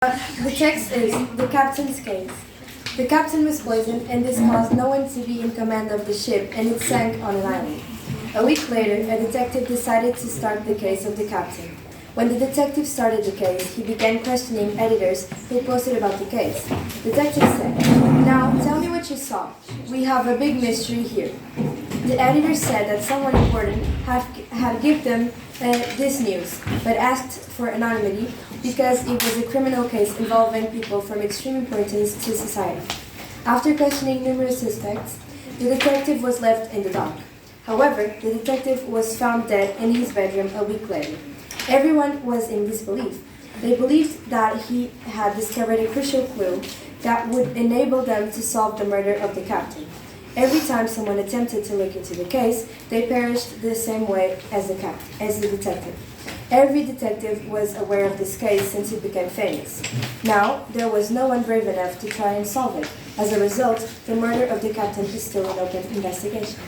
The text is the captain's case. The captain was poisoned, and this caused no one to be in command of the ship, and it sank on an island. A week later, a detective decided to start the case of the captain. When the detective started the case, he began questioning editors who posted about the case. The detective said, "Now, tell me what you saw. We have a big mystery here." The editor said that someone important had given them this news, but asked for anonymity because it was a criminal case involving people from extreme importance to society. After questioning numerous suspects, the detective was left in the dark. However, the detective was found dead in his bedroom a week later. Everyone was in disbelief. They believed that he had discovered a crucial clue that would enable them to solve the murder of the captain. Every time someone attempted to look into the case, they perished the same way as the detective. Every detective was aware of this case since it became famous. Now, there was no one brave enough to try and solve it. As a result, the murder of the captain is still an open investigation.